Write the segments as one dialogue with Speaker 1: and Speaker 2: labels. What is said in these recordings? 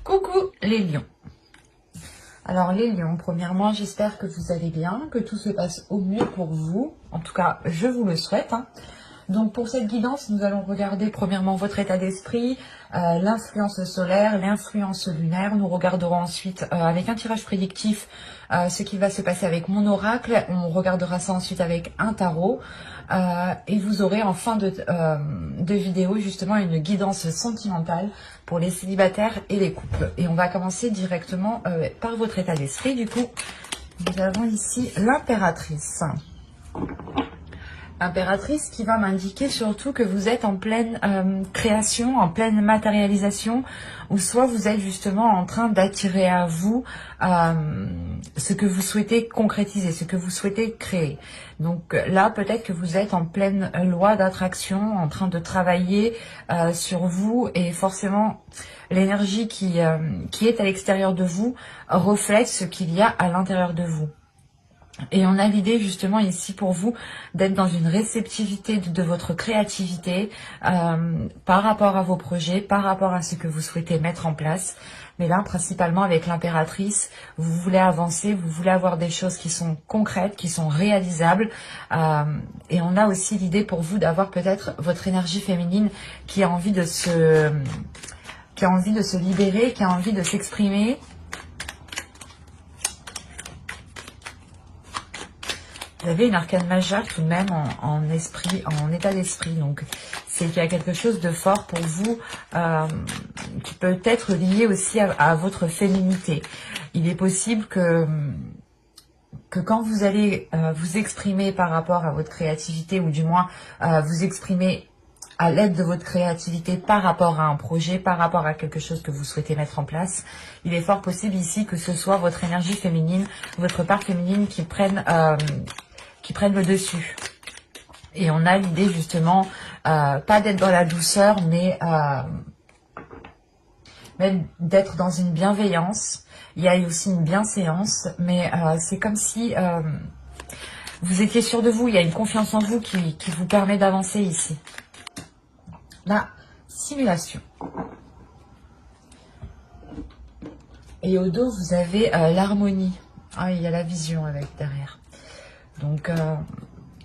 Speaker 1: Coucou les lions. Alors les lions, premièrement, j'espère que vous allez bien, que tout se passe au mieux pour vous. En tout cas, je vous le souhaite. Donc pour cette guidance, nous allons regarder premièrement votre état d'esprit, l'influence solaire, l'influence lunaire. Nous regarderons ensuite avec un tirage prédictif ce qui va se passer avec mon oracle. On regardera ça ensuite avec un tarot. Et vous aurez en fin de vidéo justement une guidance sentimentale pour les célibataires et les couples. Et on va commencer directement par votre état d'esprit. Du coup, nous avons ici l'impératrice. Impératrice qui va m'indiquer surtout que vous êtes en pleine création, en pleine matérialisation, ou soit vous êtes justement en train d'attirer à vous ce que vous souhaitez concrétiser, ce que vous souhaitez créer. Donc là, peut-être que vous êtes en pleine loi d'attraction, en train de travailler sur vous, et forcément l'énergie qui est à l'extérieur de vous reflète ce qu'il y a à l'intérieur de vous. Et on a l'idée justement ici pour vous d'être dans une réceptivité de votre créativité par rapport à vos projets, par rapport à ce que vous souhaitez mettre en place. Mais là, principalement avec l'impératrice, vous voulez avancer, vous voulez avoir des choses qui sont concrètes, qui sont réalisables. Et on a aussi l'idée pour vous d'avoir peut-être votre énergie féminine qui a envie de se libérer, qui a envie de s'exprimer. Vous avez une arcane majeure tout de même en état d'esprit. Donc, c'est qu'il y a quelque chose de fort pour vous qui peut être lié aussi à votre féminité. Il est possible que quand vous allez vous exprimer par rapport à votre créativité, ou du moins vous exprimer à l'aide de votre créativité par rapport à un projet, par rapport à quelque chose que vous souhaitez mettre en place, il est fort possible ici que ce soit votre énergie féminine, votre part féminine qui prenne le dessus. Et on a l'idée justement, pas d'être dans la douceur, mais d'être dans une bienveillance. Il y a aussi une bienséance, mais c'est comme si vous étiez sûr de vous. Il y a une confiance en vous qui vous permet d'avancer ici. La simulation. Et au dos, vous avez l'harmonie. Ah, il y a la vision avec derrière. Donc,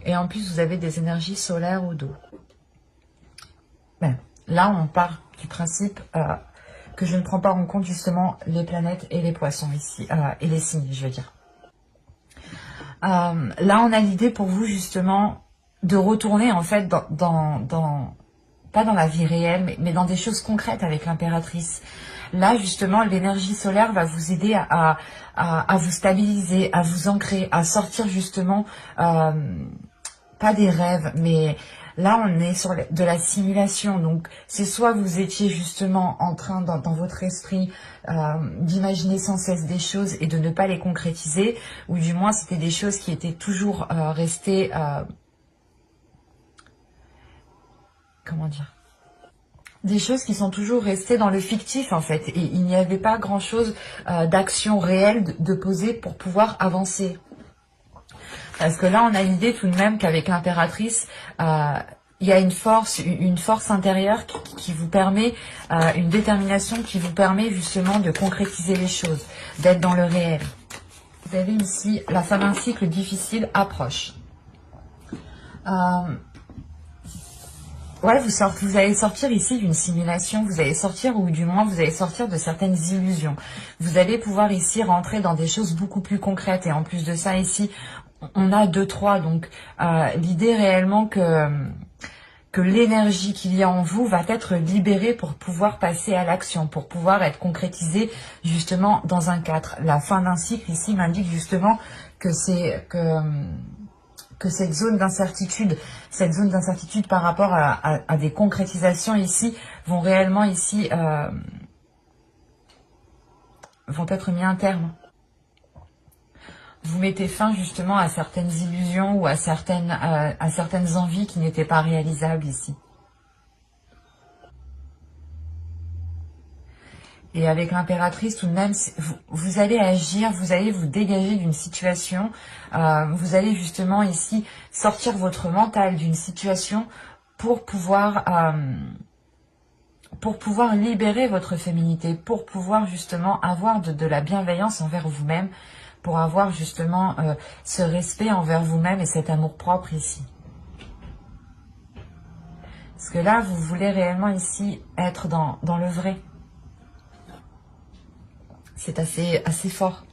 Speaker 1: et en plus, vous avez des énergies solaires au dos. Ben, là, on part du principe que je ne prends pas en compte justement les planètes et les poissons ici, et les signes, je veux dire. Là, on a l'idée pour vous justement de retourner en fait pas dans la vie réelle, mais dans des choses concrètes avec l'impératrice. Là, justement, l'énergie solaire va vous aider à vous stabiliser, à vous ancrer, à sortir justement, pas des rêves, mais là, on est sur de la simulation. Donc, c'est soit vous étiez justement en train, dans votre esprit, d'imaginer sans cesse des choses et de ne pas les concrétiser, ou du moins, c'était des choses qui étaient toujours restées... comment dire, des choses qui sont toujours restées dans le fictif en fait, et il n'y avait pas grand chose d'action réelle de poser pour pouvoir avancer. Parce que là on a l'idée tout de même qu'avec l'impératrice, il y a une force intérieure qui vous permet, une détermination qui vous permet justement de concrétiser les choses, d'être dans le réel. Vous avez ici la fin d'un cycle difficile approche. Ouais, vous allez sortir ici d'une simulation, vous allez sortir, ou du moins vous allez sortir de certaines illusions. Vous allez pouvoir ici rentrer dans des choses beaucoup plus concrètes, et en plus de ça ici, on a 2-3, donc l'idée réellement que l'énergie qu'il y a en vous va être libérée pour pouvoir passer à l'action, pour pouvoir être concrétisée justement dans un cadre. La fin d'un cycle ici m'indique justement que cette zone d'incertitude par rapport à des concrétisations ici, vont réellement ici, vont être mis un terme. Vous mettez fin justement à certaines illusions ou à certaines envies qui n'étaient pas réalisables ici. Et avec l'impératrice, tout de même, vous allez agir, vous allez vous dégager d'une situation, vous allez justement ici sortir votre mental d'une situation pour pouvoir pour pouvoir libérer votre féminité, pour pouvoir justement avoir de la bienveillance envers vous-même, pour avoir justement ce respect envers vous-même et cet amour-propre ici. Parce que là, vous voulez réellement ici être dans le vrai. C'est assez fort.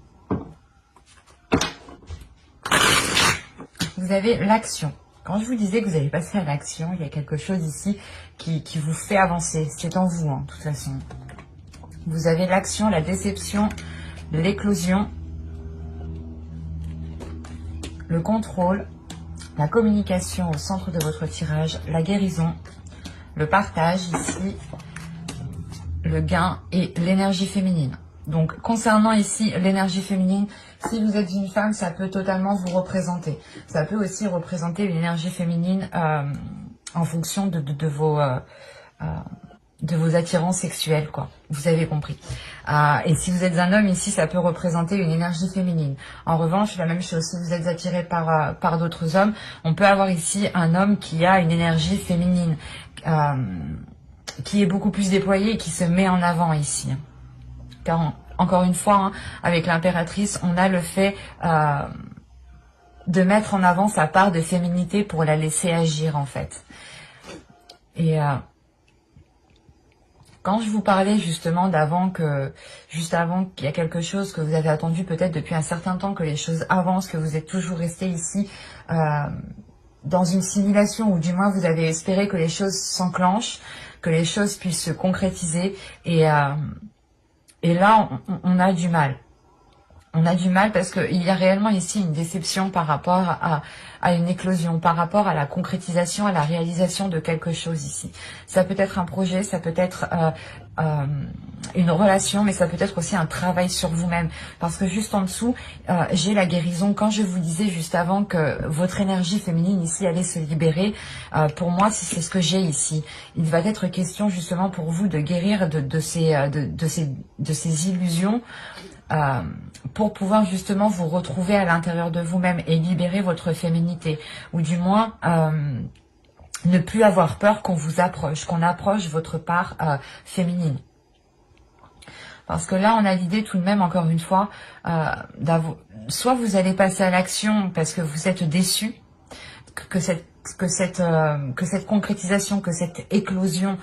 Speaker 1: Vous avez l'action. Quand je vous disais que vous allez passer à l'action, il y a quelque chose ici qui vous fait avancer. C'est en vous, hein, de toute façon. Vous avez l'action, la déception, l'éclosion, le contrôle, la communication au centre de votre tirage, la guérison, le partage ici, le gain et l'énergie féminine. Donc, concernant ici l'énergie féminine, si vous êtes une femme, ça peut totalement vous représenter. Ça peut aussi représenter une énergie féminine en fonction de vos attirances sexuelles, quoi. Vous avez compris. Et si vous êtes un homme ici, ça peut représenter une énergie féminine. En revanche, la même chose, si vous êtes attiré par d'autres hommes, on peut avoir ici un homme qui a une énergie féminine, qui est beaucoup plus déployée et qui se met en avant ici. Car encore une fois, hein, avec l'impératrice, on a le fait de mettre en avant sa part de féminité pour la laisser agir, en fait. Et quand je vous parlais justement juste avant qu'il y a quelque chose que vous avez attendu peut-être depuis un certain temps, que les choses avancent, que vous êtes toujours resté ici dans une simulation, ou du moins vous avez espéré que les choses s'enclenchent, que les choses puissent se concrétiser, et là, on a du mal. On a du mal parce qu'il y a réellement ici une déception par rapport à une éclosion, par rapport à la concrétisation, à la réalisation de quelque chose ici. Ça peut être un projet, ça peut être une relation, mais ça peut être aussi un travail sur vous-même. Parce que juste en dessous, j'ai la guérison. Quand je vous disais juste avant que votre énergie féminine ici allait se libérer, pour moi, c'est ce que j'ai ici. Il va être question justement pour vous de guérir de ces illusions, pour pouvoir justement vous retrouver à l'intérieur de vous-même et libérer votre féminité, ou du moins ne plus avoir peur qu'on vous approche, qu'on approche votre part féminine. Parce que là, on a l'idée tout de même, encore une fois, soit vous allez passer à l'action parce que vous êtes déçu, que cette concrétisation, que cette éclosion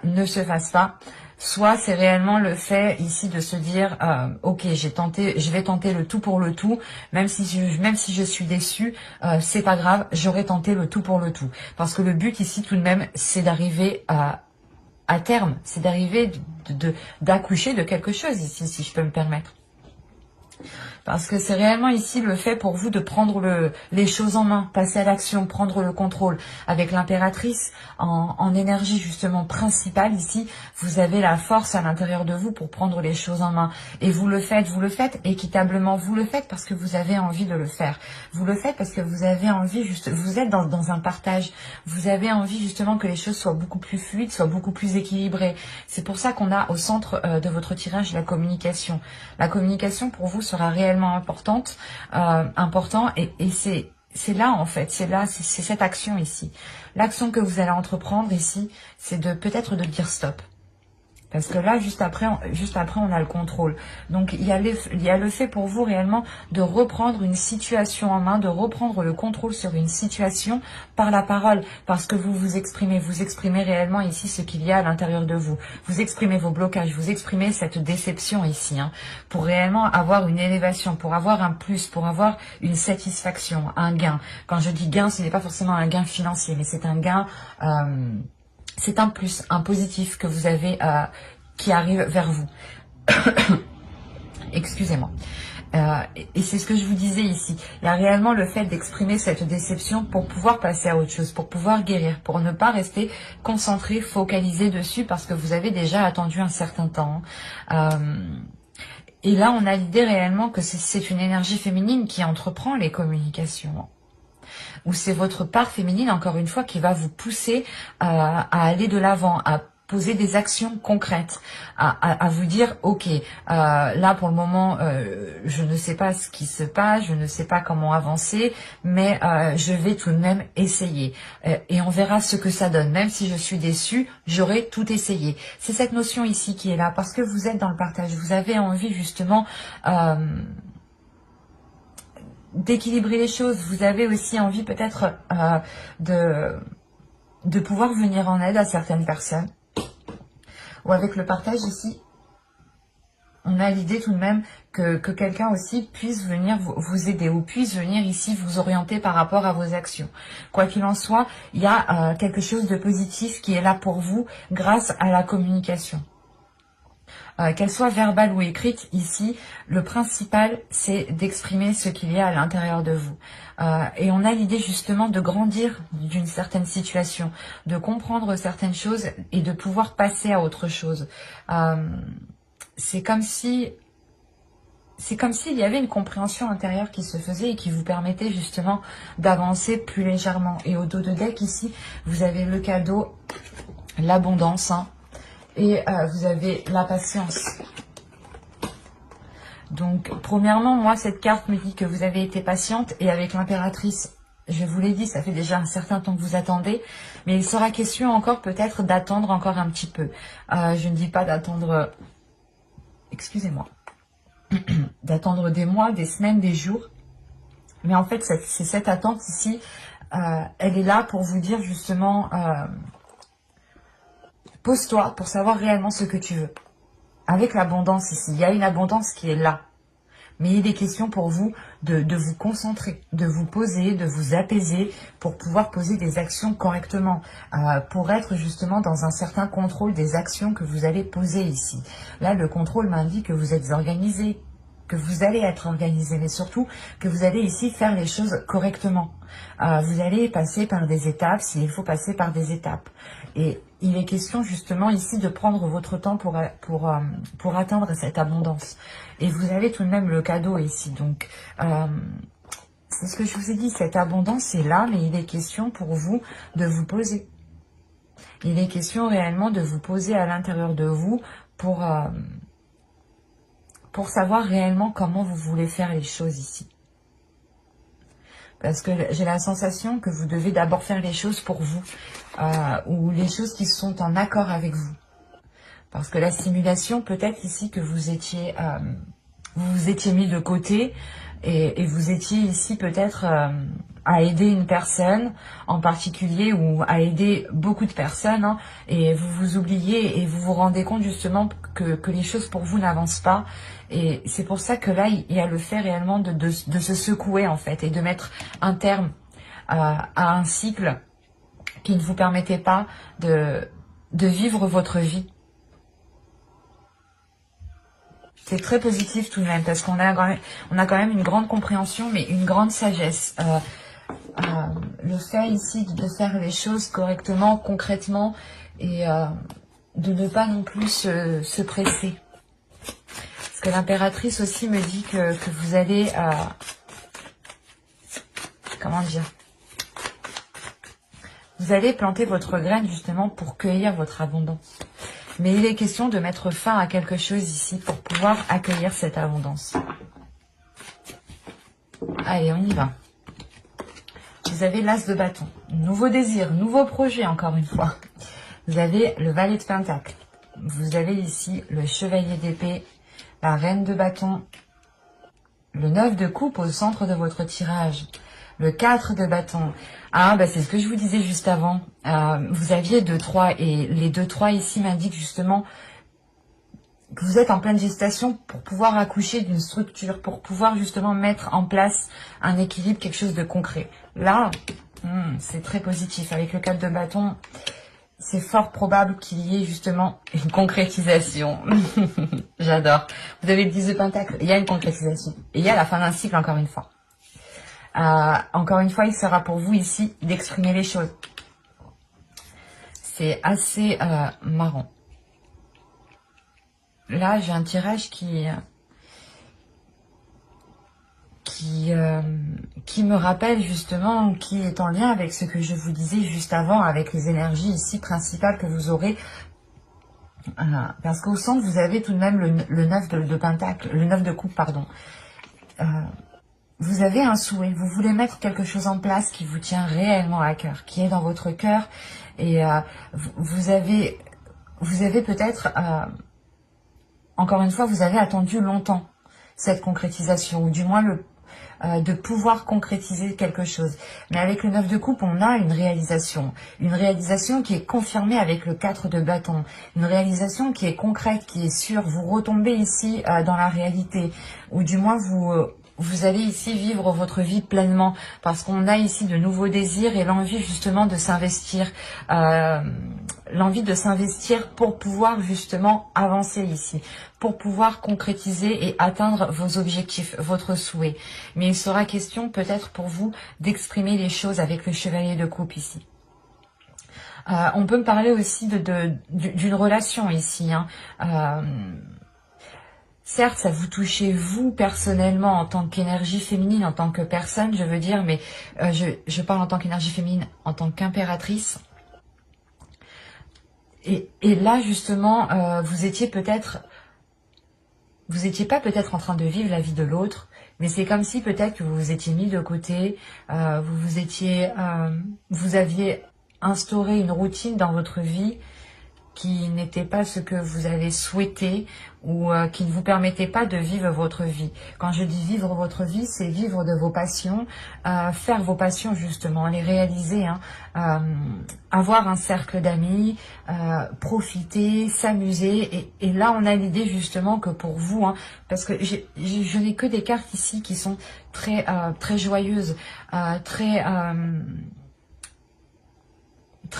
Speaker 1: ne se fasse pas. Soit c'est réellement le fait ici de se dire ok, je vais tenter le tout pour le tout, même si je suis déçue, c'est pas grave, j'aurai tenté le tout pour le tout. Parce que le but ici tout de même, c'est d'arriver à terme, c'est d'arriver d'accoucher de quelque chose ici, si je peux me permettre. Parce que c'est réellement ici le fait pour vous de prendre les choses en main, passer à l'action, prendre le contrôle. Avec l'impératrice en énergie justement principale ici, vous avez la force à l'intérieur de vous pour prendre les choses en main. Et vous le faites équitablement, vous le faites parce que vous avez envie de le faire. Vous le faites parce que vous avez envie, vous êtes dans un partage. Vous avez envie justement que les choses soient beaucoup plus fluides, soient beaucoup plus équilibrées. C'est pour ça qu'on a au centre de votre tirage la communication. La communication pour vous sera réellement important et c'est là en fait, c'est cette action ici. L'action que vous allez entreprendre ici, c'est peut-être de dire stop. Parce que là, juste après, on a le contrôle. Donc, il y a le fait pour vous réellement de reprendre une situation en main, de reprendre le contrôle sur une situation par la parole. Parce que vous exprimez réellement ici ce qu'il y a à l'intérieur de vous. Vous exprimez vos blocages, vous exprimez cette déception ici, hein, pour réellement avoir une élévation, pour avoir un plus, pour avoir une satisfaction, un gain. Quand je dis gain, ce n'est pas forcément un gain financier, mais c'est un gain... c'est un plus, un positif que vous avez qui arrive vers vous. Excusez-moi. Et c'est ce que je vous disais ici. Il y a réellement le fait d'exprimer cette déception pour pouvoir passer à autre chose, pour pouvoir guérir, pour ne pas rester concentré, focalisé dessus parce que vous avez déjà attendu un certain temps. Et là, on a l'idée réellement que c'est une énergie féminine qui entreprend les communications. Ou c'est votre part féminine, encore une fois, qui va vous pousser à aller de l'avant, poser des actions concrètes, à vous dire, ok, là pour le moment, je ne sais pas ce qui se passe, je ne sais pas comment avancer, mais je vais tout de même essayer. Et on verra ce que ça donne. Même si je suis déçue, j'aurai tout essayé. C'est cette notion ici qui est là, parce que vous êtes dans le partage. Vous avez envie justement d'équilibrer les choses. Vous avez aussi envie peut-être de pouvoir venir en aide à certaines personnes. Ou avec le partage ici, on a l'idée tout de même que quelqu'un aussi puisse venir vous aider ou puisse venir ici vous orienter par rapport à vos actions. Quoi qu'il en soit, il y a quelque chose de positif qui est là pour vous grâce à la communication. Qu'elle soit verbale ou écrite, ici, le principal, c'est d'exprimer ce qu'il y a à l'intérieur de vous. Et on a l'idée justement de grandir d'une certaine situation, de comprendre certaines choses et de pouvoir passer à autre chose. C'est comme s'il y avait une compréhension intérieure qui se faisait et qui vous permettait justement d'avancer plus légèrement. Et au dos de deck, ici, vous avez le cadeau, l'abondance, hein. Et vous avez la patience. Donc, premièrement, moi, cette carte me dit que vous avez été patiente. Et avec l'impératrice, je vous l'ai dit, ça fait déjà un certain temps que vous attendez. Mais il sera question encore peut-être d'attendre encore un petit peu. Je ne dis pas d'attendre... Excusez-moi. D'attendre des mois, des semaines, des jours. Mais en fait, c'est cette attente ici. Elle est là pour vous dire justement... Pose-toi pour savoir réellement ce que tu veux. Avec l'abondance ici, il y a une abondance qui est là. Mais il est question pour vous de vous concentrer, de vous poser, de vous apaiser pour pouvoir poser des actions correctement, pour être justement dans un certain contrôle des actions que vous allez poser ici. Là, le contrôle m'indique que vous êtes organisé, que vous allez être organisé, mais surtout que vous allez ici faire les choses correctement. Vous allez passer par des étapes s'il faut passer par des étapes. Et il est question justement ici de prendre votre temps pour atteindre cette abondance. Et vous avez tout de même le cadeau ici. Donc, c'est ce que je vous ai dit, cette abondance est là, mais il est question pour vous de vous poser. Il est question réellement de vous poser à l'intérieur de vous pour savoir réellement comment vous voulez faire les choses ici. Parce que j'ai la sensation que vous devez d'abord faire les choses pour vous, ou les choses qui sont en accord avec vous. Parce que la simulation, peut-être ici que vous vous étiez mis de côté, et vous étiez ici peut-être à aider une personne en particulier, ou à aider beaucoup de personnes, hein, et vous vous oubliez, et vous vous rendez compte justement que les choses pour vous n'avancent pas. Et c'est pour ça que là, il y a le fait réellement de se secouer en fait, et de mettre un terme à un cycle qui ne vous permettait pas de vivre votre vie. C'est très positif tout de même, parce qu'on a quand même une grande compréhension, mais une grande sagesse. Le fait ici de faire les choses correctement, concrètement, et de ne pas non plus se presser. Parce que l'impératrice aussi me dit que vous allez... comment dire? Vous allez planter votre graine justement pour cueillir votre abondance. Mais il est question de mettre fin à quelque chose ici pour pouvoir accueillir cette abondance. Allez, on y va. Vous avez l'as de bâton. Nouveau désir, nouveau projet encore une fois. Vous avez le valet de pentacle. Vous avez ici le chevalier d'épée, la reine de bâton, le 9 de coupe au centre de votre tirage, le 4 de bâton. Ah, bah c'est ce que je vous disais juste avant. Vous aviez 2-3 et les 2-3 ici m'indiquent justement que vous êtes en pleine gestation pour pouvoir accoucher d'une structure, pour pouvoir justement mettre en place un équilibre, quelque chose de concret. Là, c'est très positif. Avec le 4 de bâton, c'est fort probable qu'il y ait justement une concrétisation. J'adore. Vous avez le 10 de pentacle, il y a une concrétisation. Et il y a la fin d'un cycle encore une fois. Encore une fois, il sera pour vous ici d'exprimer les choses. C'est assez marrant. Là, j'ai un tirage qui me rappelle justement, qui est en lien avec ce que je vous disais juste avant, avec les énergies ici principales que vous aurez Parce qu'au centre, vous avez tout de même le 9 de pentacle, le 9 de coupe, pardon. Vous avez un souhait, vous voulez mettre quelque chose en place qui vous tient réellement à cœur, qui est dans votre cœur. Et vous avez peut-être, encore une fois, vous avez attendu longtemps cette concrétisation, ou du moins de pouvoir concrétiser quelque chose. Mais avec le 9 de coupe, on a une réalisation qui est confirmée avec le 4 de bâton, une réalisation qui est concrète, qui est sûre. Vous retombez ici dans la réalité, ou du moins vous allez ici vivre votre vie pleinement, parce qu'on a ici de nouveaux désirs et l'envie justement de s'investir, pour pouvoir justement avancer ici, pour pouvoir concrétiser et atteindre vos objectifs, votre souhait. Mais il sera question peut-être pour vous d'exprimer les choses avec le chevalier de coupe ici. On peut me parler aussi d'une relation ici, certes, ça vous touchez vous personnellement en tant qu'énergie féminine, en tant que personne, je veux dire, mais je parle en tant qu'énergie féminine, en tant qu'impératrice. Et là, justement, vous étiez pas peut-être en train de vivre la vie de l'autre, mais c'est comme si peut-être que vous vous étiez mis de côté, vous aviez instauré une routine dans votre vie qui n'était pas ce que vous avez souhaité ou qui ne vous permettait pas de vivre votre vie. Quand je dis vivre votre vie, c'est vivre de vos passions, faire vos passions justement, les réaliser, avoir un cercle d'amis, profiter, s'amuser. Et là, on a l'idée justement que pour vous, parce que je n'ai que des cartes ici qui sont très, très joyeuses, très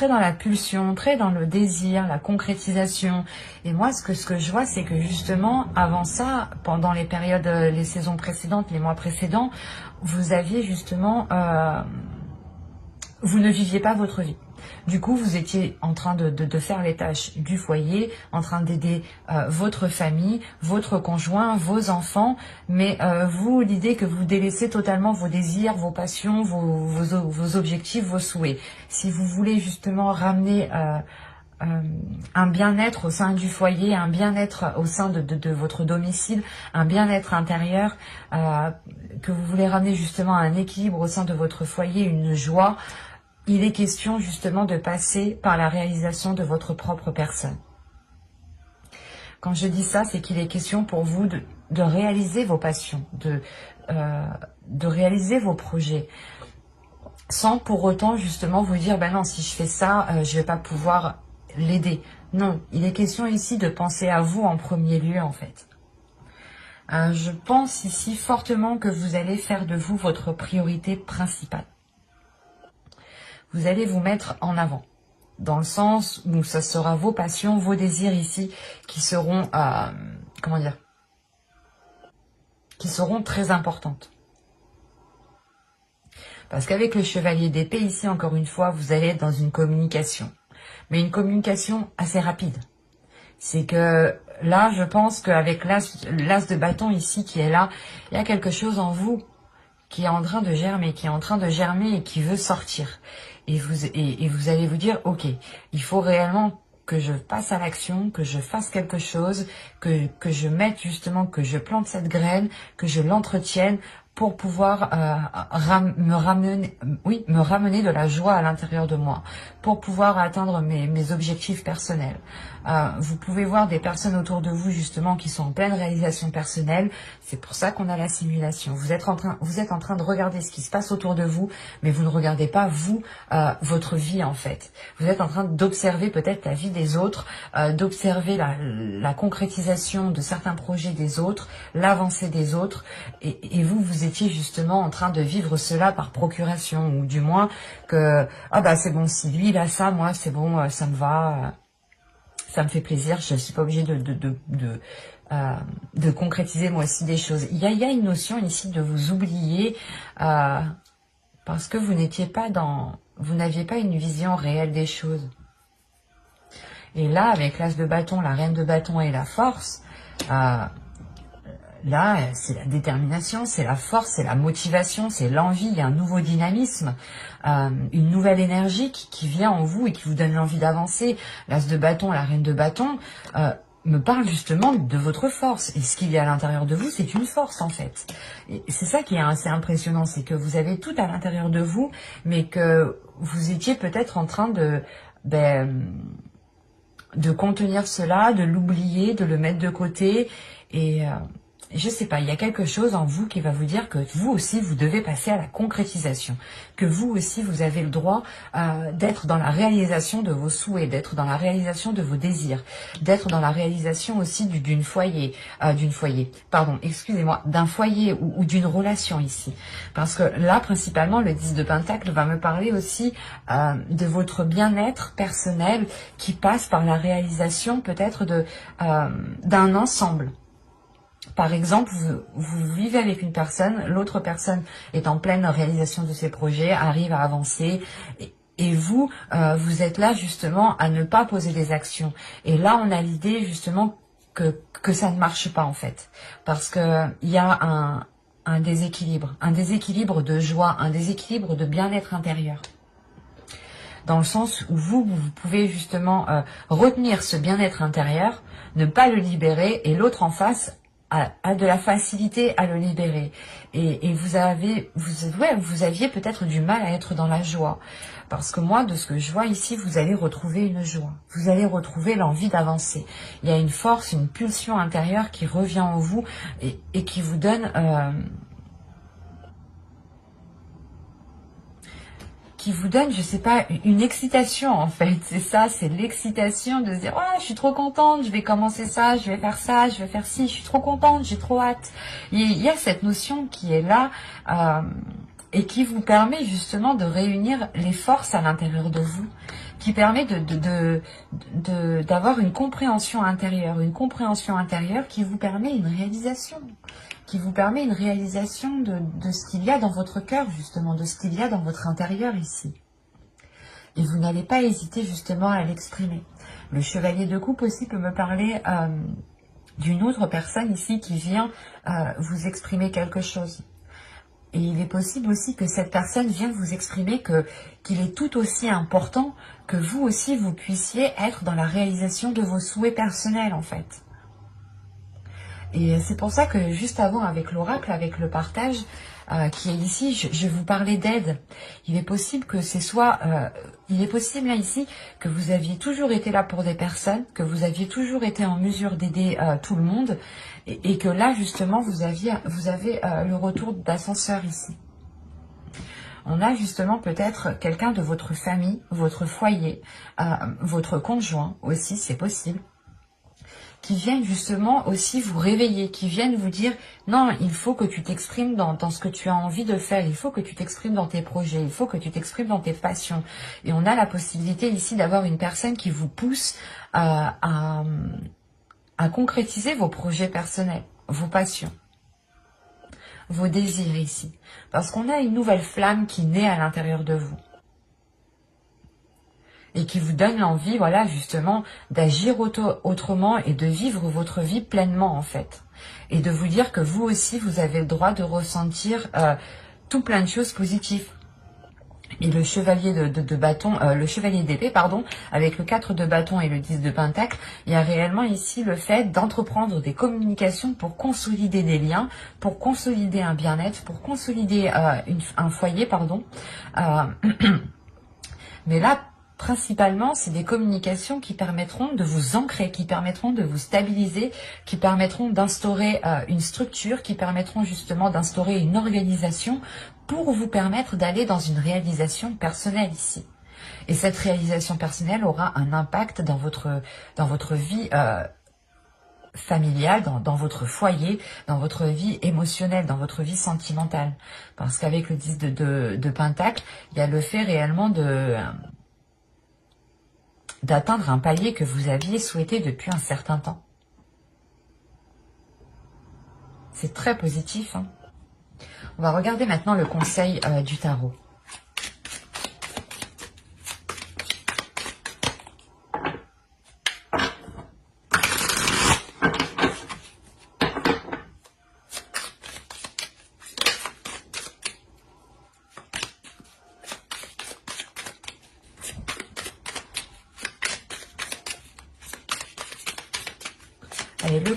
Speaker 1: dans la pulsion, très dans le désir, la concrétisation. Et moi, ce que je vois, c'est que justement, avant ça, pendant les périodes, les saisons précédentes, les mois précédents, vous aviez justement, vous ne viviez pas votre vie. Du coup, vous étiez en train de faire les tâches du foyer, en train d'aider votre famille, votre conjoint, vos enfants, mais vous, l'idée que vous délaissez totalement vos désirs, vos passions, vos objectifs, vos souhaits. Si vous voulez justement ramener un bien-être au sein du foyer, un bien-être au sein de votre domicile, un bien-être intérieur, que vous voulez ramener justement un équilibre au sein de votre foyer, une joie, il est question justement de passer par la réalisation de votre propre personne. Quand je dis ça, c'est qu'il est question pour vous de réaliser vos passions, de réaliser vos projets, sans pour autant justement vous dire, ben non, si je fais ça, je vais pas pouvoir l'aider. Non, il est question ici de penser à vous en premier lieu en fait. Je pense ici fortement que vous allez faire de vous votre priorité principale. Vous allez vous mettre en avant, dans le sens où ça sera vos passions, vos désirs ici qui seront, qui seront très importantes. Parce qu'avec le chevalier d'épée ici, encore une fois, vous allez être dans une communication, mais une communication assez rapide. C'est que là, je pense qu'avec l'as de bâton ici qui est là, il y a quelque chose en vous qui est en train de germer, et qui veut sortir. Et vous allez vous dire, ok, il faut réellement que je passe à l'action, que je fasse quelque chose, que je mette justement, que je plante cette graine, que je l'entretienne pour pouvoir me ramener de la joie à l'intérieur de moi, pour pouvoir atteindre mes objectifs personnels. Vous pouvez voir des personnes autour de vous justement qui sont en pleine réalisation personnelle. C'est pour ça qu'on a la simulation. Vous êtes en train de regarder ce qui se passe autour de vous, mais vous ne regardez pas vous, votre vie en fait. Vous êtes en train d'observer peut-être la vie des autres, d'observer la concrétisation de certains projets des autres, l'avancée des autres, et vous étiez justement en train de vivre cela par procuration, ou du moins que c'est bon, si lui il a ça, moi c'est bon, ça me va. Ça me fait plaisir, je ne suis pas obligée de concrétiser moi aussi des choses. Il y a une notion ici de vous oublier parce que vous n'aviez pas une vision réelle des choses. Et là, avec l'as de bâton, la reine de bâton et la force, Là, c'est la détermination, c'est la force, c'est la motivation, c'est l'envie, il y a un nouveau dynamisme, une nouvelle énergie qui vient en vous et qui vous donne l'envie d'avancer. L'as de bâton, la reine de bâton, me parle justement de votre force. Et ce qu'il y a à l'intérieur de vous, c'est une force en fait. Et c'est ça qui est assez impressionnant, c'est que vous avez tout à l'intérieur de vous, mais que vous étiez peut-être en train de contenir cela, de l'oublier, de le mettre de côté. Et je sais pas, il y a quelque chose en vous qui va vous dire que vous aussi, vous devez passer à la concrétisation. Que vous aussi, vous avez le droit d'être dans la réalisation de vos souhaits, d'être dans la réalisation de vos désirs, d'être dans la réalisation aussi d'un foyer, d'un foyer ou d'une relation ici. Parce que là, principalement, le 10 de Pentacle va me parler aussi de votre bien-être personnel qui passe par la réalisation peut-être d'un ensemble. Par exemple, vous vivez avec une personne, l'autre personne est en pleine réalisation de ses projets, arrive à avancer, et vous, vous êtes là justement à ne pas poser des actions. Et là, on a l'idée justement que ça ne marche pas en fait. Parce qu'il y a un déséquilibre de joie, un déséquilibre de bien-être intérieur. Dans le sens où vous pouvez justement retenir ce bien-être intérieur, ne pas le libérer, et l'autre en face a de la facilité à le libérer. Et vous aviez peut-être du mal à être dans la joie. Parce que moi, de ce que je vois ici, vous allez retrouver une joie. Vous allez retrouver l'envie d'avancer. Il y a une force, une pulsion intérieure qui revient en vous et qui vous donne... je sais pas, une excitation en fait. C'est ça, c'est l'excitation de se dire, oh, je suis trop contente, je vais commencer ça, je vais faire ça, je vais faire ci, je suis trop contente, j'ai trop hâte. Il y a cette notion qui est là et qui vous permet justement de réunir les forces à l'intérieur de vous, qui permet d'avoir une compréhension intérieure qui vous permet une réalisation. Qui vous permet une réalisation de ce qu'il y a dans votre cœur, justement, de ce qu'il y a dans votre intérieur ici. Et vous n'allez pas hésiter justement à l'exprimer. Le chevalier de coupe aussi peut me parler d'une autre personne ici qui vient vous exprimer quelque chose. Et il est possible aussi que cette personne vienne vous exprimer qu'il est tout aussi important que vous aussi, vous puissiez être dans la réalisation de vos souhaits personnels, en fait. Et c'est pour ça que juste avant, avec l'oracle, avec le partage qui est ici, je vous parlais d'aide. Il est possible que il est possible là ici que vous aviez toujours été là pour des personnes, que vous aviez toujours été en mesure d'aider tout le monde, et que là justement vous avez le retour d'ascenseur ici. On a justement peut-être quelqu'un de votre famille, votre foyer, votre conjoint aussi, c'est possible, qui viennent justement aussi vous réveiller, qui viennent vous dire non, il faut que tu t'exprimes dans ce que tu as envie de faire, il faut que tu t'exprimes dans tes projets, il faut que tu t'exprimes dans tes passions. Et on a la possibilité ici d'avoir une personne qui vous pousse à concrétiser vos projets personnels, vos passions, vos désirs ici. Parce qu'on a une nouvelle flamme qui naît à l'intérieur de vous. Et qui vous donne l'envie, voilà, justement, d'agir autrement et de vivre votre vie pleinement, en fait. Et de vous dire que vous aussi, vous avez le droit de ressentir tout plein de choses positives. Et le chevalier de bâton, le chevalier d'épée, pardon, avec le 4 de bâton et le 10 de pentacle, il y a réellement ici le fait d'entreprendre des communications pour consolider des liens, pour consolider un bien-être, pour consolider un foyer, pardon. Mais là, principalement, c'est des communications qui permettront de vous ancrer, qui permettront de vous stabiliser, qui permettront d'instaurer une structure, qui permettront justement d'instaurer une organisation pour vous permettre d'aller dans une réalisation personnelle ici. Et cette réalisation personnelle aura un impact dans votre vie familiale, dans votre foyer, dans votre vie émotionnelle, dans votre vie sentimentale. Parce qu'avec le 10 de Pentacle, il y a le fait réellement d'atteindre un palier que vous aviez souhaité depuis un certain temps. C'est très positif, hein. On va regarder maintenant le conseil du tarot.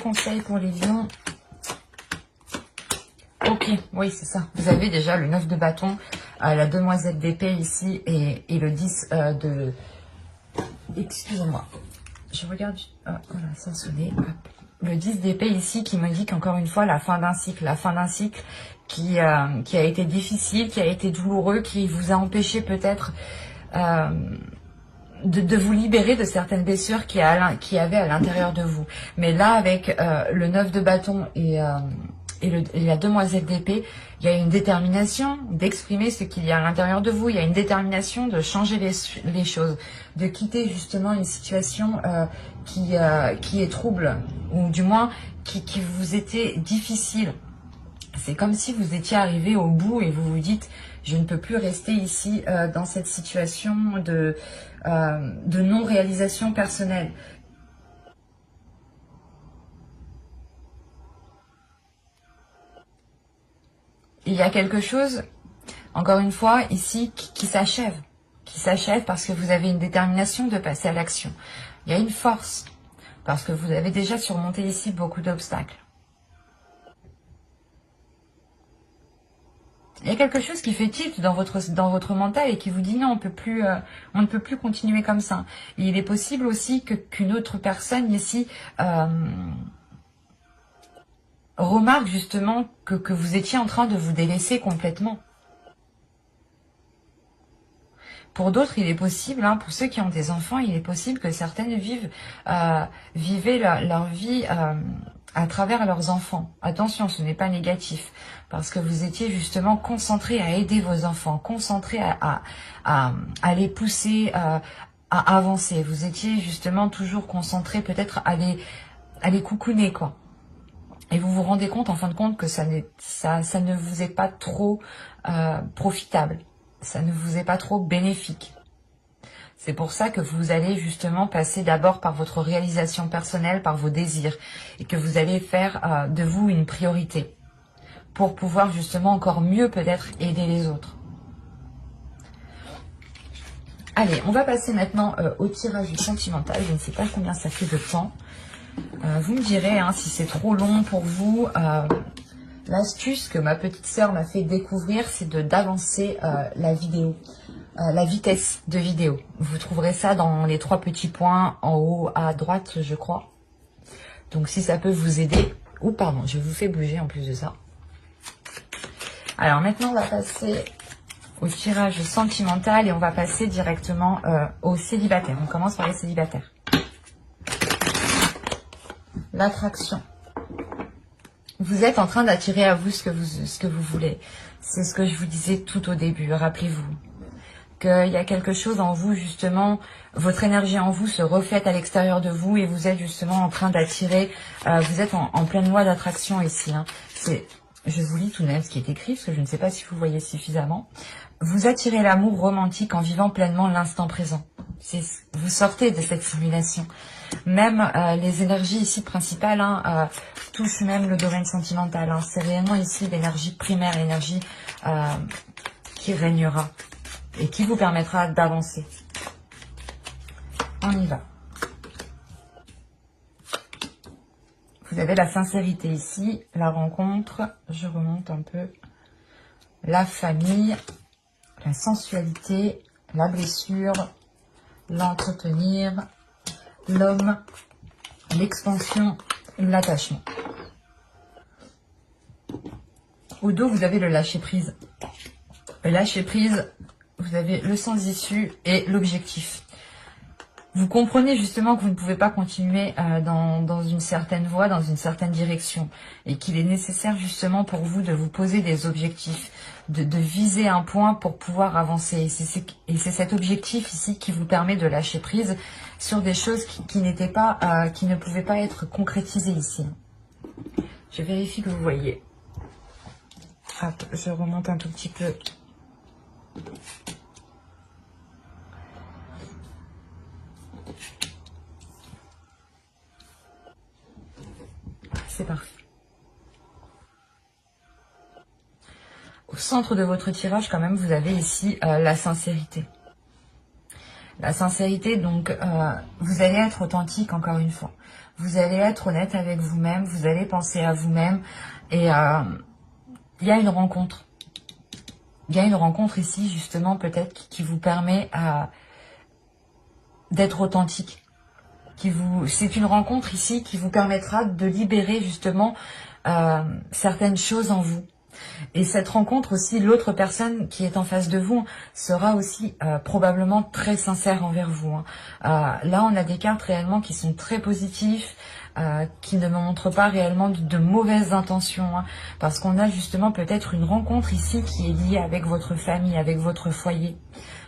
Speaker 1: conseils pour les lions. Ok, oui, c'est ça. Vous avez déjà le 9 de bâton, la demoiselle d'épée ici et le 10 de... Excusez-moi. Je regarde... voilà, ça sonné. Le 10 d'épée ici qui me dit qu'encore une fois, la fin d'un cycle. La fin d'un cycle qui a été difficile, qui a été douloureux, qui vous a empêché peut-être de vous libérer de certaines blessures qui y avait à l'intérieur de vous. Mais là, avec le 9 de bâton et la demoiselle d'épée, il y a une détermination d'exprimer ce qu'il y a à l'intérieur de vous. Il y a une détermination de changer les choses, de quitter justement une situation qui est trouble, ou du moins qui vous était difficile. C'est comme si vous étiez arrivé au bout et vous vous dites « je ne peux plus rester ici dans cette situation de non-réalisation personnelle ». Il y a quelque chose, encore une fois, ici, qui s'achève. Qui s'achève parce que vous avez une détermination de passer à l'action. Il y a une force, parce que vous avez déjà surmonté ici beaucoup d'obstacles. Il y a quelque chose qui fait tilt dans votre mental et qui vous dit non, on ne peut plus continuer comme ça. Et il est possible aussi qu'une autre personne ici remarque justement que vous étiez en train de vous délaisser complètement. Pour d'autres, il est possible, hein, pour ceux qui ont des enfants, il est possible que certaines vivaient leur vie à travers leurs enfants. Attention, ce n'est pas négatif, parce que vous étiez justement concentré à aider vos enfants, concentré à les pousser à avancer. Vous étiez justement toujours concentré peut-être à les coucouner, quoi. Et vous vous rendez compte, en fin de compte, que ça ne vous est pas trop profitable. Ça ne vous est pas trop bénéfique. C'est pour ça que vous allez justement passer d'abord par votre réalisation personnelle, par vos désirs, et que vous allez faire de vous une priorité, pour pouvoir justement encore mieux peut-être aider les autres. Allez, on va passer maintenant au tirage sentimental. Je ne sais pas combien ça fait de temps. Vous me direz hein, si c'est trop long pour vous. L'astuce que ma petite sœur m'a fait découvrir, c'est d'avancer la vidéo, la vitesse de vidéo. Vous trouverez ça dans les 3 petits points en haut à droite, je crois. Donc si ça peut vous aider... Oh pardon, je vous fais bouger en plus de ça. Alors maintenant, on va passer au tirage sentimental et on va passer directement aux célibataires. On commence par les célibataires. L'attraction. Vous êtes en train d'attirer à vous ce que vous voulez. C'est ce que je vous disais tout au début. Rappelez-vous qu'il y a quelque chose en vous, justement, votre énergie en vous se reflète à l'extérieur de vous et vous êtes justement en train d'attirer, vous êtes en pleine loi d'attraction ici. Hein. Je vous lis tout de même ce qui est écrit, parce que je ne sais pas si vous voyez suffisamment. Vous attirez l'amour romantique en vivant pleinement l'instant présent. Vous sortez de cette simulation. Même les énergies ici principales touchent même le domaine sentimental. Hein. C'est réellement ici l'énergie primaire, l'énergie qui régnera et qui vous permettra d'avancer. On y va. Vous avez la sincérité ici, la rencontre, je remonte un peu, la famille, la sensualité, la blessure, l'entretenir, l'homme, l'expansion, l'attachement. Au dos, vous avez le lâcher-prise. Le lâcher-prise, vous avez le sens issue et l'objectif. Vous comprenez justement que vous ne pouvez pas continuer dans une certaine voie, dans une certaine direction, et qu'il est nécessaire justement pour vous de vous poser des objectifs, de viser un point pour pouvoir avancer. Et c'est cet objectif ici qui vous permet de lâcher prise sur des choses qui ne pouvaient pas être concrétisées ici. Je vérifie que vous voyez. Hop, je remonte un tout petit peu. C'est parfait. Au centre de votre tirage, quand même, vous avez ici la sincérité. La sincérité, donc, vous allez être authentique, encore une fois. vous allez être honnête avec vous-même, vous allez penser à vous-même. Et il y a une rencontre. Il y a une rencontre ici, justement, peut-être, qui vous permet d'être authentique. C'est une rencontre ici qui vous permettra de libérer, justement, certaines choses en vous. Et cette rencontre aussi, l'autre personne qui est en face de vous sera aussi probablement très sincère envers vous. Là, on a des cartes réellement qui sont très positifs, qui ne montrent pas réellement de mauvaises intentions. Parce qu'on a justement peut-être une rencontre ici qui est liée avec votre famille, avec votre foyer.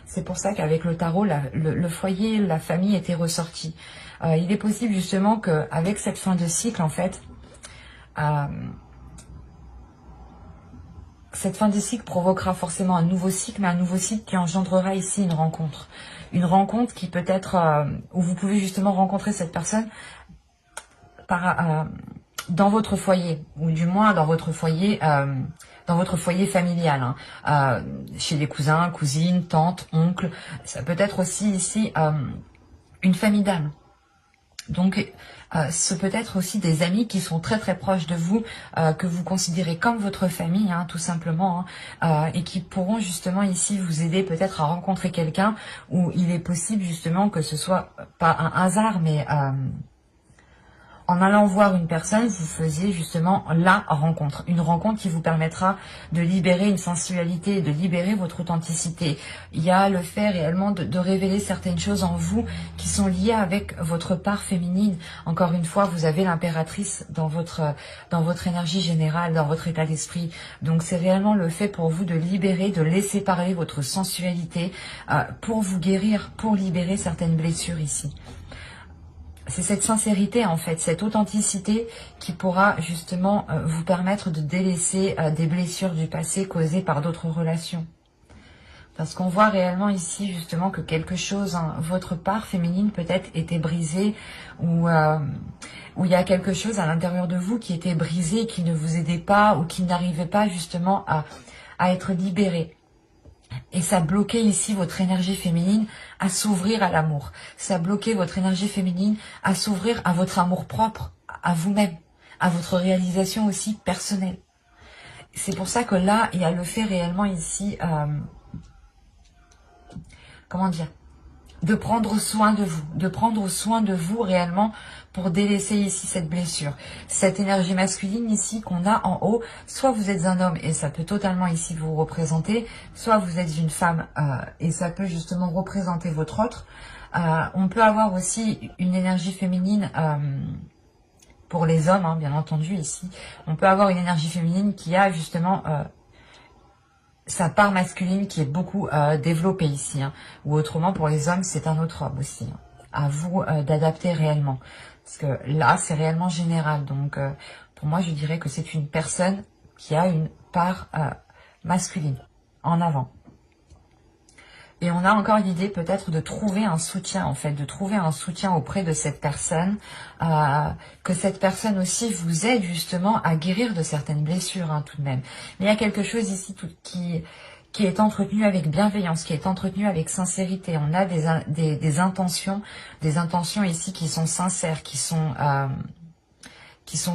Speaker 1: C'est pour ça qu'avec le tarot, le foyer, la famille était ressorti. Il est possible justement qu'avec cette fin de cycle, en fait, cette fin de cycle provoquera forcément un nouveau cycle, mais un nouveau cycle qui engendrera ici une rencontre. Une rencontre qui peut être, où vous pouvez justement rencontrer cette personne dans votre foyer, ou du moins dans votre foyer familial, chez des cousins, cousines, tantes, oncles. Ça peut être aussi ici une famille d'âme. Donc, ce peut être aussi des amis qui sont très très proches de vous, que vous considérez comme votre famille, tout simplement, et qui pourront justement ici vous aider peut-être à rencontrer quelqu'un où il est possible justement que ce soit pas un hasard, mais en allant voir une personne, vous faisiez justement la rencontre. Une rencontre qui vous permettra de libérer une sensualité, de libérer votre authenticité. Il y a le fait réellement de révéler certaines choses en vous qui sont liées avec votre part féminine. Encore une fois, vous avez l'impératrice dans votre énergie générale, dans votre état d'esprit. Donc c'est réellement le fait pour vous de libérer, de laisser parler votre sensualité pour vous guérir, pour libérer certaines blessures ici. C'est cette sincérité, en fait, cette authenticité qui pourra justement vous permettre de délaisser des blessures du passé causées par d'autres relations. Parce qu'on voit réellement ici justement que quelque chose, votre part féminine peut-être était brisée, ou il y a quelque chose à l'intérieur de vous qui était brisé, qui ne vous aidait pas ou qui n'arrivait pas justement à être libéré. Et ça bloquait ici votre énergie féminine à s'ouvrir à l'amour. Ça bloquait votre énergie féminine à s'ouvrir à votre amour propre, à vous-même, à votre réalisation aussi personnelle. C'est pour ça que là, il y a le fait réellement ici, comment dire, de prendre soin de vous réellement pour délaisser ici cette blessure. Cette énergie masculine ici qu'on a en haut, soit vous êtes un homme et ça peut totalement ici vous représenter, soit vous êtes une femme et ça peut justement représenter votre autre. On peut avoir aussi une énergie féminine pour les hommes, bien entendu ici. On peut avoir une énergie féminine qui a justement sa part masculine qui est beaucoup développée ici. Ou autrement, pour les hommes, c'est un autre homme aussi. À vous d'adapter réellement. Parce que là, c'est réellement général. Donc, pour moi, je dirais que c'est une personne qui a une part masculine en avant. Et on a encore l'idée peut-être de trouver un soutien, en fait, de trouver un soutien auprès de cette personne, que cette personne aussi vous aide justement à guérir de certaines blessures, tout de même. Mais il y a quelque chose ici qui est entretenu avec bienveillance, qui est entretenu avec sincérité. On a des intentions ici qui sont sincères, qui sont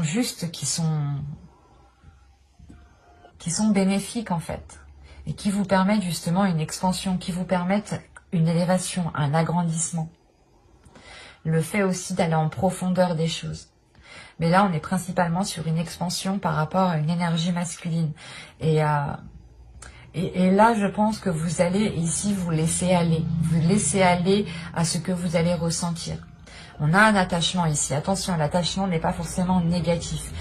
Speaker 1: justes, qui sont bénéfiques en fait. Et qui vous permettent justement une expansion, qui vous permettent une élévation, un agrandissement. Le fait aussi d'aller en profondeur des choses. Mais là, on est principalement sur une expansion par rapport à une énergie masculine. Et là, je pense que vous allez ici vous laisser aller. Vous laisser aller à ce que vous allez ressentir. On a un attachement ici. Attention, l'attachement n'est pas forcément négatif.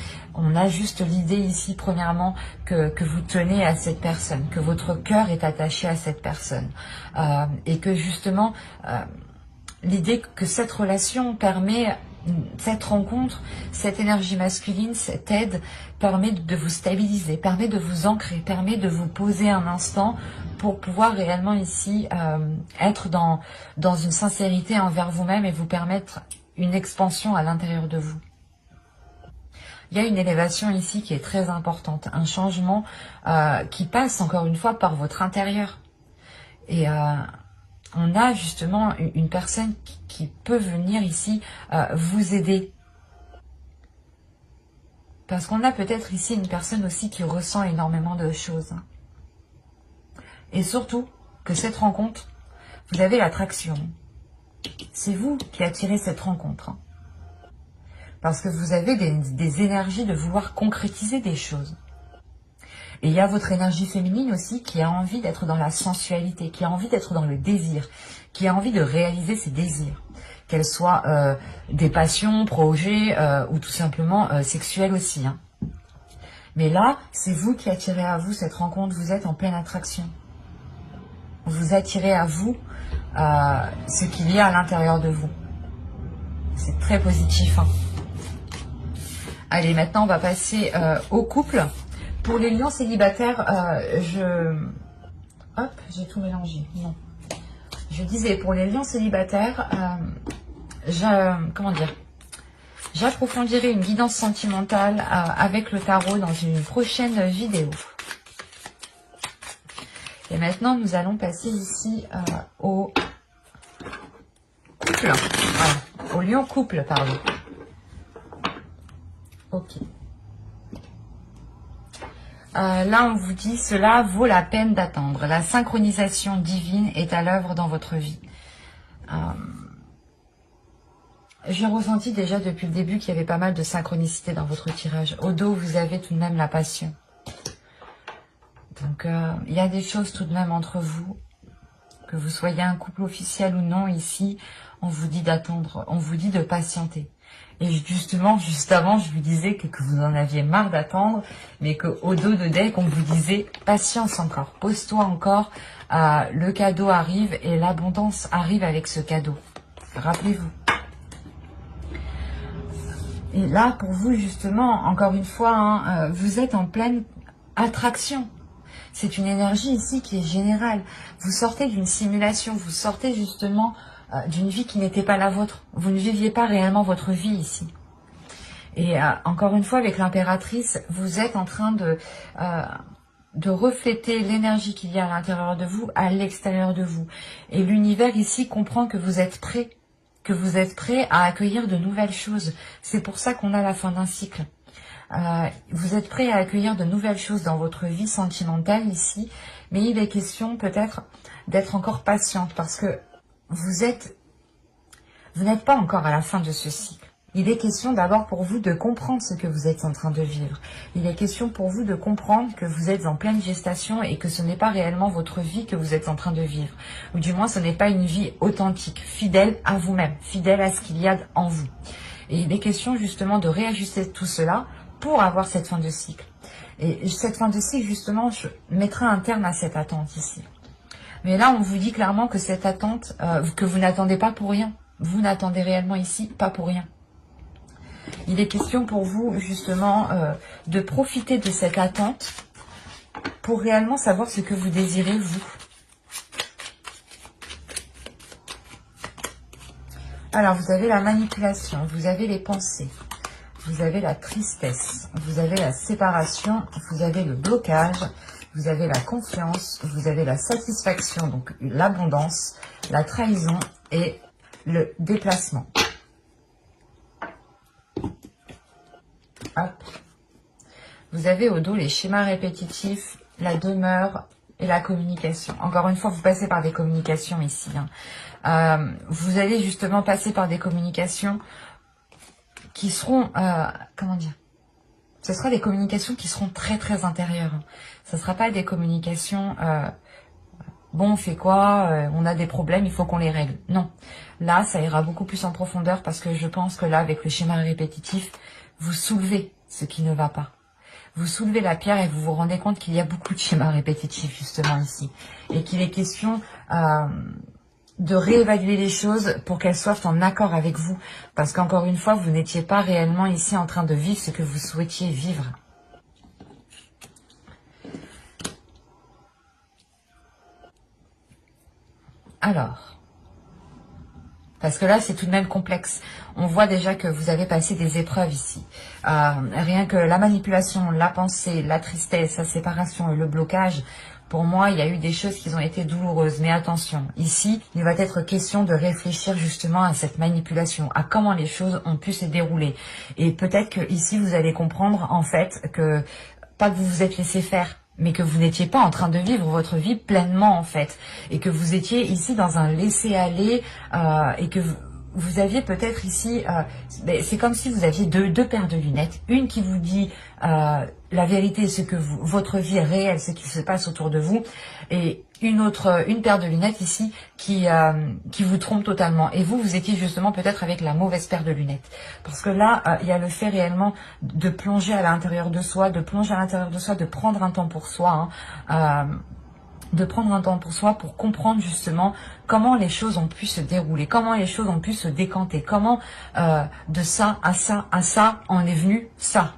Speaker 1: On a juste l'idée ici, premièrement, que vous tenez à cette personne, que votre cœur est attaché à cette personne. Et que justement, l'idée que cette relation permet, cette rencontre, cette énergie masculine, cette aide, permet de vous stabiliser, permet de vous ancrer, permet de vous poser un instant pour pouvoir réellement ici être dans une sincérité envers vous-même et vous permettre une expansion à l'intérieur de vous. Il y a une élévation ici qui est très importante, un changement qui passe encore une fois par votre intérieur. Et on a justement une personne qui peut venir ici vous aider Parce qu'on a peut-être ici une personne aussi qui ressent énormément de choses. Et surtout, que cette rencontre, vous avez l'attraction. C'est vous qui attirez cette rencontre. Parce que vous avez des énergies de vouloir concrétiser des choses. Et il y a votre énergie féminine aussi qui a envie d'être dans la sensualité, qui a envie d'être dans le désir, qui a envie de réaliser ses désirs. Qu'elles soient des passions, projets ou tout simplement sexuelles aussi. Hein. Mais là, c'est vous qui attirez à vous cette rencontre, vous êtes en pleine attraction. Vous attirez à vous ce qu'il y a à l'intérieur de vous. C'est très positif. Hein. Allez, maintenant on va passer au couple. Pour les lions célibataires, hop, j'ai tout mélangé. Non. Je disais, pour les lions célibataires, comment dire, j'approfondirai une guidance sentimentale avec le tarot dans une prochaine vidéo. Et maintenant, nous allons passer ici au couple. Voilà, au lion couple, pardon. Ok. Là, on vous dit, cela vaut la peine d'attendre. La synchronisation divine est à l'œuvre dans votre vie. J'ai ressenti déjà depuis le début qu'il y avait pas mal de synchronicité dans votre tirage. Au dos, vous avez tout de même la passion. Donc, il y a des choses tout de même entre vous. Que vous soyez un couple officiel ou non, ici, on vous dit d'attendre, on vous dit de patienter. Et justement, juste avant, je vous disais que vous en aviez marre d'attendre, mais qu'au dos de deck, on vous disait patience encore, pose-toi encore, le cadeau arrive et l'abondance arrive avec ce cadeau. Rappelez-vous. Et là, pour vous, justement, encore une fois, hein, vous êtes en pleine attraction. C'est une énergie ici qui est générale. Vous sortez d'une simulation, vous sortez justement d'une vie qui n'était pas la vôtre. Vous ne viviez pas réellement votre vie ici. Et encore une fois, avec l'impératrice, vous êtes en train de refléter l'énergie qu'il y a à l'intérieur de vous, à l'extérieur de vous. Et l'univers ici comprend que vous êtes prêt, à accueillir de nouvelles choses. C'est pour ça qu'on a la fin d'un cycle. Vous êtes prêt à accueillir de nouvelles choses dans votre vie sentimentale ici, mais il est question peut-être d'être encore patiente parce que vous n'êtes pas encore à la fin de ce cycle. Il est question d'abord pour vous de comprendre ce que vous êtes en train de vivre. Il est question pour vous de comprendre que vous êtes en pleine gestation et que ce n'est pas réellement votre vie que vous êtes en train de vivre. Ou du moins, ce n'est pas une vie authentique, fidèle à vous-même, fidèle à ce qu'il y a en vous. Et il est question justement de réajuster tout cela pour avoir cette fin de cycle. Et cette fin de cycle, justement, je mettrai un terme à cette attente ici. Mais là, on vous dit clairement que cette attente, que vous n'attendez pas pour rien. Vous n'attendez réellement ici pas pour rien. Il est question pour vous, justement, de profiter de cette attente pour réellement savoir ce que vous désirez, vous. Alors, vous avez la manipulation, vous avez les pensées. Vous avez la tristesse, vous avez la séparation, vous avez le blocage, vous avez la confiance, vous avez la satisfaction, donc l'abondance, la trahison et le déplacement. Hop. Vous avez au dos les schémas répétitifs, la demeure et la communication. Encore une fois, vous passez par des communications ici. Hein. Vous allez justement passer par des communications qui seront, comment dire, ce sera des communications qui seront très très intérieures. Ce ne sera pas des communications, bon on fait quoi, on a des problèmes, il faut qu'on les règle. Non, là ça ira beaucoup plus en profondeur parce que je pense que là avec le schéma répétitif, vous soulevez ce qui ne va pas. Vous soulevez la pierre et vous vous rendez compte qu'il y a beaucoup de schémas répétitifs justement ici. Et qu'il est question de réévaluer les choses pour qu'elles soient en accord avec vous. Parce qu'encore une fois, vous n'étiez pas réellement ici en train de vivre ce que vous souhaitiez vivre. Alors, Parce que là, c'est tout de même complexe. On voit déjà que vous avez passé des épreuves ici. Rien que la manipulation, la pensée, la tristesse, la séparation et le blocage, pour moi, il y a eu des choses qui ont été douloureuses. Mais attention, ici, il va être question de réfléchir justement à cette manipulation, à comment les choses ont pu se dérouler. Et peut-être que ici, vous allez comprendre en fait que, pas que vous vous êtes laissé faire, mais que vous n'étiez pas en train de vivre votre vie pleinement en fait, et que vous étiez ici dans un laisser-aller, et que vous aviez peut-être ici, c'est comme si vous aviez deux paires de lunettes, une qui vous dit la vérité, ce que votre vie est réelle, ce qui se passe autour de vous, et une paire de lunettes ici qui vous trompe totalement. Et vous étiez justement peut-être avec la mauvaise paire de lunettes. Parce que là, il y a le fait réellement de plonger à l'intérieur de soi, de prendre un temps pour soi, de prendre un temps pour soi pour comprendre justement comment les choses ont pu se dérouler, comment les choses ont pu se décanter, comment de ça à ça à ça en est venu ça.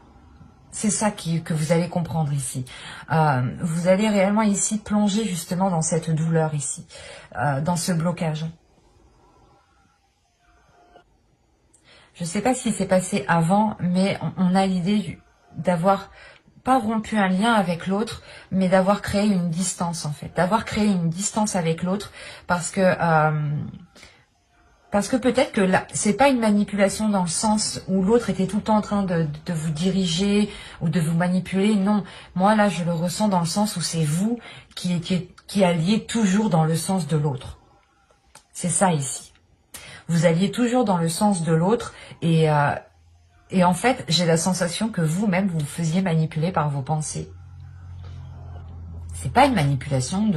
Speaker 1: C'est ça que vous allez comprendre ici. Vous allez réellement ici plonger justement dans cette douleur ici, dans ce blocage. Je ne sais pas ce qui s'est passé avant, mais on a l'idée d'avoir pas rompu un lien avec l'autre, mais d'avoir créé une distance en fait, d'avoir créé une distance avec l'autre parce que peut-être que là, c'est pas une manipulation dans le sens où l'autre était tout le temps en train de vous diriger ou de vous manipuler. Non, moi là, je le ressens dans le sens où c'est vous qui alliez toujours dans le sens de l'autre. C'est ça ici. Vous alliez toujours dans le sens de l'autre et en fait, j'ai la sensation que vous-même, vous faisiez manipuler par vos pensées. C'est pas une manipulation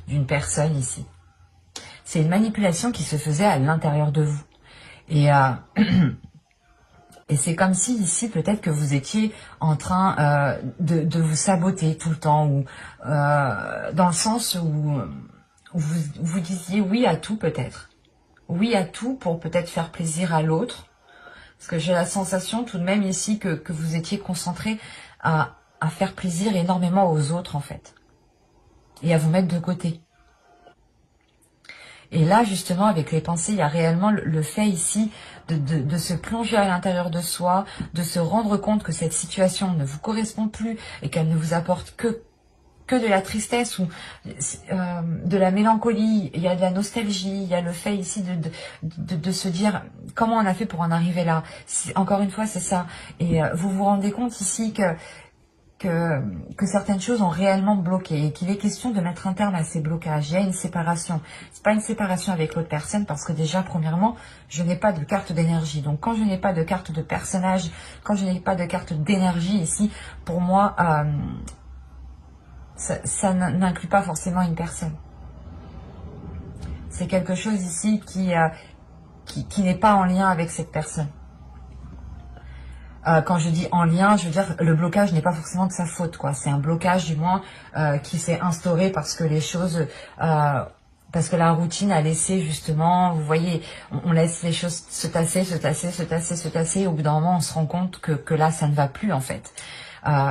Speaker 1: d'une personne ici. C'est une manipulation qui se faisait à l'intérieur de vous. Et c'est comme si ici, peut-être que vous étiez en train de vous saboter tout le temps, ou dans le sens où vous disiez oui à tout peut-être. Oui à tout pour peut-être faire plaisir à l'autre. Parce que j'ai la sensation tout de même ici que vous étiez concentré à faire plaisir énormément aux autres en fait. Et à vous mettre de côté. Et là, justement, avec les pensées, il y a réellement le fait ici de se plonger à l'intérieur de soi, de se rendre compte que cette situation ne vous correspond plus et qu'elle ne vous apporte que de la tristesse ou de la mélancolie. Il y a de la nostalgie, il y a le fait ici de se dire comment on a fait pour en arriver là. Encore une fois, c'est ça. Et vous vous rendez compte ici que certaines choses ont réellement bloqué et qu'il est question de mettre un terme à ces blocages. Il y a une séparation. C'est pas une séparation avec l'autre personne parce que déjà, premièrement, je n'ai pas de carte d'énergie. Donc, quand je n'ai pas de carte de personnage, quand je n'ai pas de carte d'énergie ici, pour moi, ça n'inclut pas forcément une personne. C'est quelque chose ici qui n'est pas en lien avec cette personne. Quand je dis en lien, je veux dire le blocage n'est pas forcément de sa faute, quoi. C'est un blocage du moins qui s'est instauré parce que les choses, parce que la routine a laissé justement, vous voyez, on laisse les choses se tasser, et au bout d'un moment on se rend compte que là ça ne va plus en fait.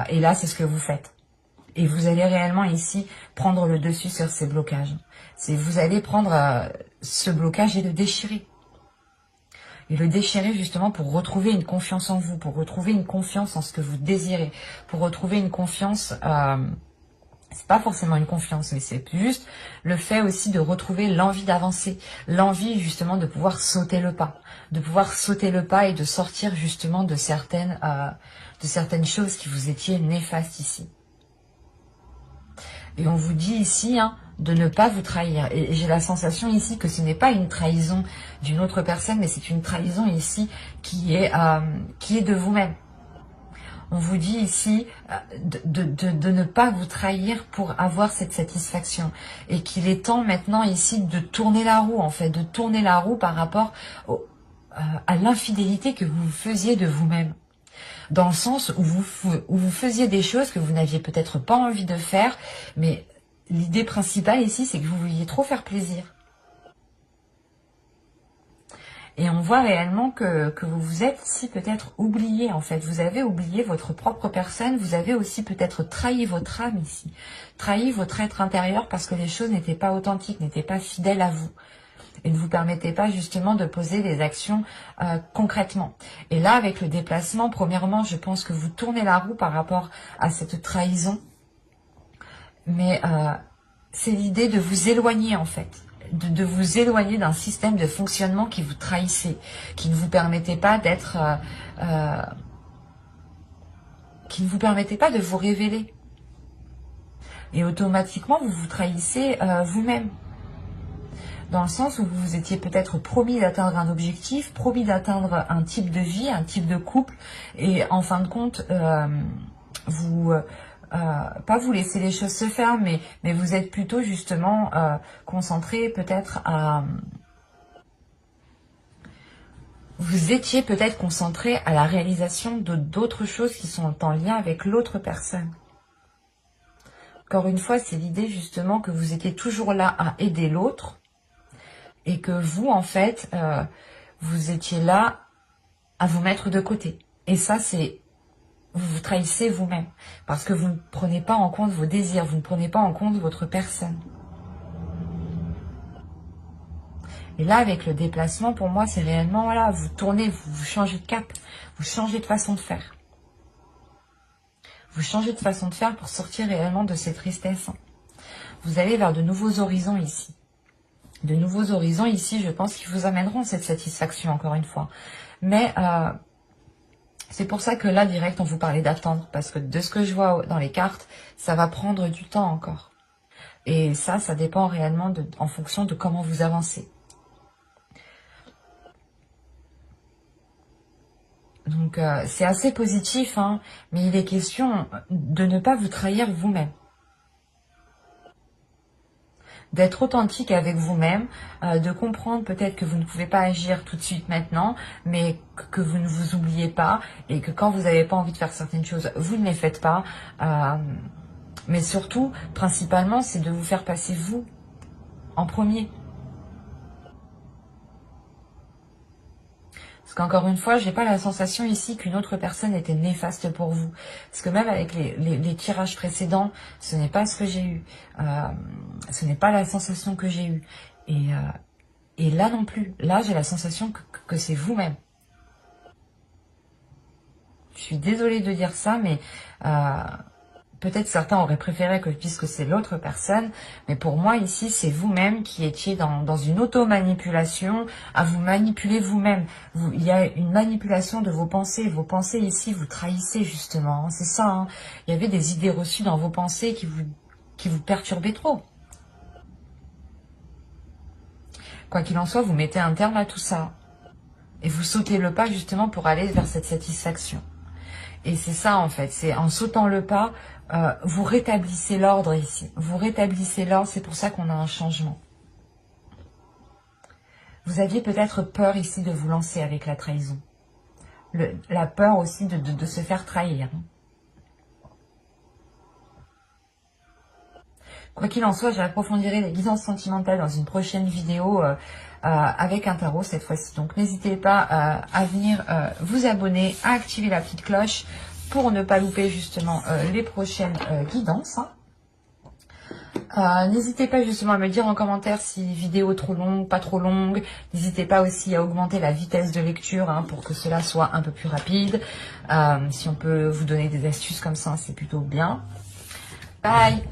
Speaker 1: Et là c'est ce que vous faites. Et vous allez réellement ici prendre le dessus sur ces blocages. Vous allez prendre ce blocage et le déchirer. Et le déchirer justement pour retrouver une confiance en vous, pour retrouver une confiance en ce que vous désirez, pour retrouver une confiance, c'est pas forcément une confiance, mais c'est juste le fait aussi de retrouver l'envie d'avancer, l'envie justement de pouvoir sauter le pas, et de sortir justement de certaines choses qui vous étiez néfastes ici. Et on vous dit ici de ne pas vous trahir. Et j'ai la sensation ici que ce n'est pas une trahison d'une autre personne, mais c'est une trahison ici qui est de vous-même. On vous dit ici de ne pas vous trahir pour avoir cette satisfaction. Et qu'il est temps maintenant ici de tourner la roue, en fait, de tourner la roue par rapport à l'infidélité que vous faisiez de vous-même. Dans le sens où vous faisiez des choses que vous n'aviez peut-être pas envie de faire, mais l'idée principale ici, c'est que vous vouliez trop faire plaisir. Et on voit réellement que vous vous êtes ici peut-être oublié, en fait. Vous avez oublié votre propre personne, vous avez aussi peut-être trahi votre âme ici. Trahi votre être intérieur parce que les choses n'étaient pas authentiques, n'étaient pas fidèles à vous. et ne vous permettez pas justement de poser des actions concrètement. Et là, avec le déplacement, premièrement, je pense que vous tournez la roue par rapport à cette trahison, mais c'est l'idée de vous éloigner en fait, de vous éloigner d'un système de fonctionnement qui vous trahissait, qui ne vous permettait pas d'être, qui ne vous permettait pas de vous révéler. Et automatiquement, vous vous trahissez vous-même. Dans le sens où vous vous étiez peut-être promis d'atteindre un objectif, promis d'atteindre un type de vie, un type de couple, et en fin de compte, vous... pas vous laisser les choses se faire, mais vous êtes plutôt justement concentré peut-être à... Vous étiez peut-être concentré à la réalisation de d'autres choses qui sont en lien avec l'autre personne. Encore une fois, c'est l'idée justement que vous étiez toujours là à aider l'autre et que vous, en fait, vous étiez là à vous mettre de côté. Et ça, c'est... Vous vous trahissez vous-même parce que vous ne prenez pas en compte vos désirs, vous ne prenez pas en compte votre personne. Et là, avec le déplacement, pour moi, c'est réellement, voilà, vous tournez, vous changez de cap, vous changez de façon de faire. Vous changez de façon de faire pour sortir réellement de ces tristesses. Vous allez vers de nouveaux horizons ici. De nouveaux horizons ici, je pense qu'ils vous amèneront cette satisfaction, encore une fois. Mais c'est pour ça que là, direct, on vous parlait d'attendre. Parce que de ce que je vois dans les cartes, ça va prendre du temps encore. Et ça dépend réellement en fonction de comment vous avancez. Donc, c'est assez positif, hein, mais il est question de ne pas vous trahir vous-même. D'être authentique avec vous-même, de comprendre peut-être que vous ne pouvez pas agir tout de suite maintenant, mais que vous ne vous oubliez pas, et que quand vous n'avez pas envie de faire certaines choses, vous ne les faites pas. Mais surtout, principalement, c'est de vous faire passer vous en premier. Parce qu'encore une fois, j'ai pas la sensation ici qu'une autre personne était néfaste pour vous. Parce que même avec les tirages précédents, ce n'est pas ce que j'ai eu. Ce n'est pas la sensation que j'ai eue. Et là non plus. Là, j'ai la sensation que c'est vous-même. Je suis désolée de dire ça, mais... peut-être certains auraient préféré que je dise que c'est l'autre personne, mais pour moi ici, c'est vous-même qui étiez dans une auto-manipulation, à vous manipuler vous-même. Il y a une manipulation de vos pensées. Vos pensées ici, vous trahissez justement, hein, c'est ça. Hein. Il y avait des idées reçues dans vos pensées qui vous perturbaient trop. Quoi qu'il en soit, vous mettez un terme à tout ça. Et vous sautez le pas justement pour aller vers cette satisfaction. Et c'est ça en fait, c'est en sautant le pas, vous rétablissez l'ordre ici. Vous rétablissez l'ordre, c'est pour ça qu'on a un changement. Vous aviez peut-être peur ici de vous lancer avec la trahison. La peur aussi de se faire trahir. Quoi qu'il en soit, j'approfondirai les guidances sentimentales dans une prochaine vidéo avec un tarot cette fois-ci. Donc n'hésitez pas à venir vous abonner, à activer la petite cloche pour ne pas louper justement les prochaines guidances. N'hésitez pas justement à me dire en commentaire si vidéo trop longue, pas trop longue. N'hésitez pas aussi à augmenter la vitesse de lecture hein, pour que cela soit un peu plus rapide. Si on peut vous donner des astuces comme ça, c'est plutôt bien. Bye!